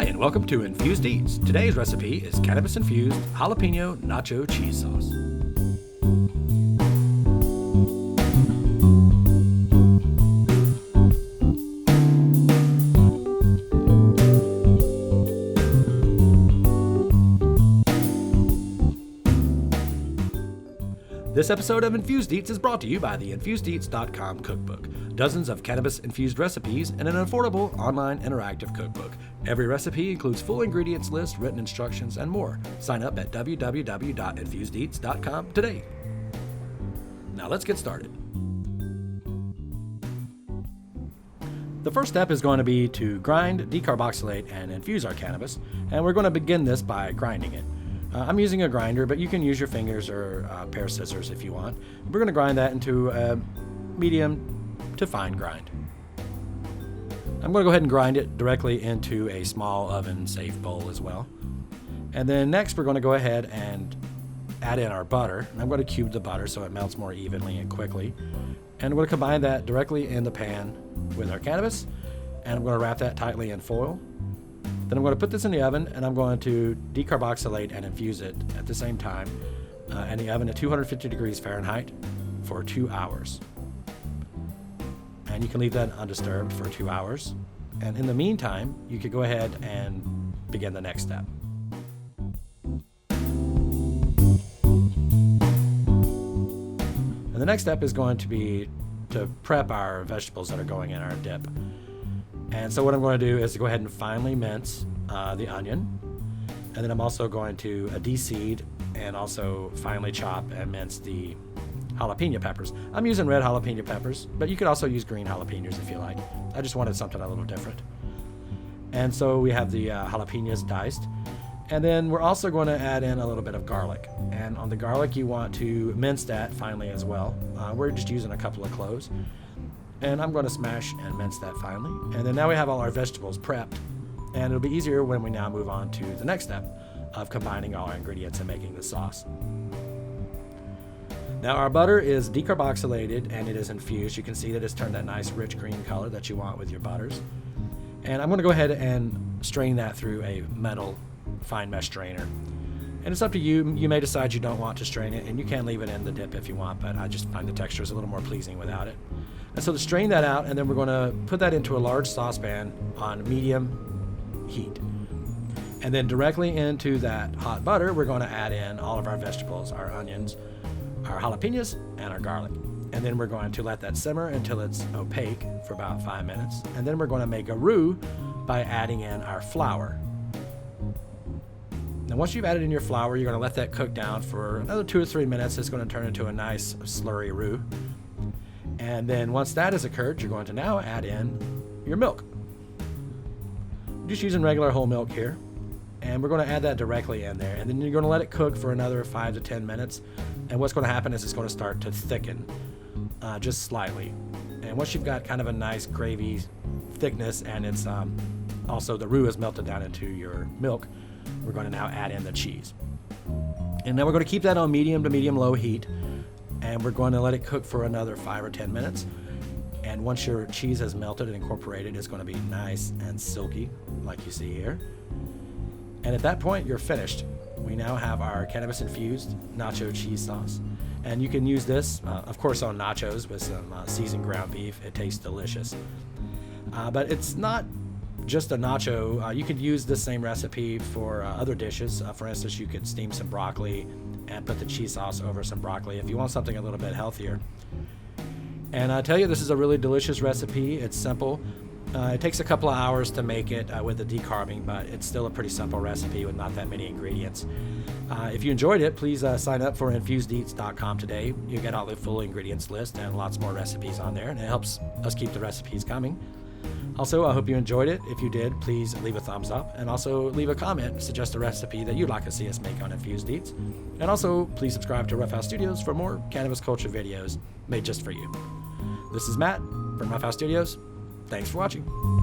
Hi, and welcome to Infused Eats. Today's recipe is cannabis-infused jalapeno nacho cheese sauce. This episode of Infused Eats is brought to you by the InfusedEats.com cookbook. Dozens of cannabis-infused recipes and an affordable online interactive cookbook. Every recipe includes full ingredients list, written instructions, and more. Sign up at www.InfusedEats.com today. Now let's get started. The first step is going to be to grind, decarboxylate, and infuse our cannabis, and we're going to begin this by grinding it. I'm using a grinder, but you can use your fingers or a pair of scissors if you want. We're going to grind that into a medium to fine grind. I'm going to go ahead and grind it directly into a small oven-safe bowl as well. And then next we're going to go ahead and add in our butter. And I'm going to cube the butter so it melts more evenly and quickly. And we're going to combine that directly in the pan with our cannabis. And I'm going to wrap that tightly in foil. Then I'm going to put this in the oven, and I'm going to decarboxylate and infuse it at the same time in the oven at 250 degrees Fahrenheit for 2 hours. And you can leave that undisturbed for 2 hours. And in the meantime, you could go ahead and begin the next step. And the next step is going to be to prep our vegetables that are going in our dip. And so what I'm going to do is go ahead and finely mince the onion. And then I'm also going to de-seed and also finely chop and mince the jalapeno peppers. I'm using red jalapeno peppers, but you could also use green jalapenos if you like. I just wanted something a little different. And so we have the jalapenos diced. And then we're also going to add in a little bit of garlic. And on the garlic, you want to mince that finely as well. We're just using a couple of cloves. And I'm going to smash and mince that finely. And then now we have all our vegetables prepped. And it'll be easier when we now move on to the next step of combining all our ingredients and making the sauce. Now our butter is decarboxylated and it is infused. You can see that it's turned that nice rich green color that you want with your butters. And I'm going to go ahead and strain that through a metal fine mesh strainer. And it's up to you. You may decide you don't want to strain it, and you can leave it in the dip if you want, but I just find the texture is a little more pleasing without it. And so to strain that out, and then we're going to put that into a large saucepan on medium heat. And then directly into that hot butter, we're going to add in all of our vegetables, our onions, our jalapenos, and our garlic. And then we're going to let that simmer until it's opaque for about 5 minutes. And then we're going to make a roux by adding in our flour. Now once you've added in your flour, you're going to let that cook down for another 2 or 3 minutes. It's going to turn into a nice slurry roux. And then once that has occurred, you're going to now add in your milk. I'm just using regular whole milk here. And we're going to add that directly in there. And then you're going to let it cook for another 5 to 10 minutes. And what's going to happen is it's going to start to thicken just slightly. And once you've got kind of a nice gravy thickness and it's also the roux is melted down into your milk, we're going to now add in the cheese. And now we're going to keep that on medium to medium-low heat. And we're going to let it cook for another 5 or 10 minutes. And once your cheese has melted and incorporated, it's going to be nice and silky, like you see here. And at that point, you're finished. We now have our cannabis-infused nacho cheese sauce. And you can use this, of course, on nachos with some seasoned ground beef. It tastes delicious. But it's not just a nacho. You could use this same recipe for other dishes. For instance, you could steam some broccoli and put the cheese sauce over some broccoli if you want something a little bit healthier. And I tell you, this is a really delicious recipe. It's simple. It takes a couple of hours to make it with the decarbing, but it's still a pretty simple recipe with not that many ingredients. If you enjoyed it, please sign up for InfusedEats.com today. You get all the full ingredients list and lots more recipes on there, and it helps us keep the recipes coming. Also, I hope you enjoyed it. If you did, please leave a thumbs up and also leave a comment, suggest a recipe that you'd like to see us make on Infused Eats. And also, please subscribe to Rough House Studios for more cannabis culture videos made just for you. This is Matt from Rough House Studios. Thanks for watching.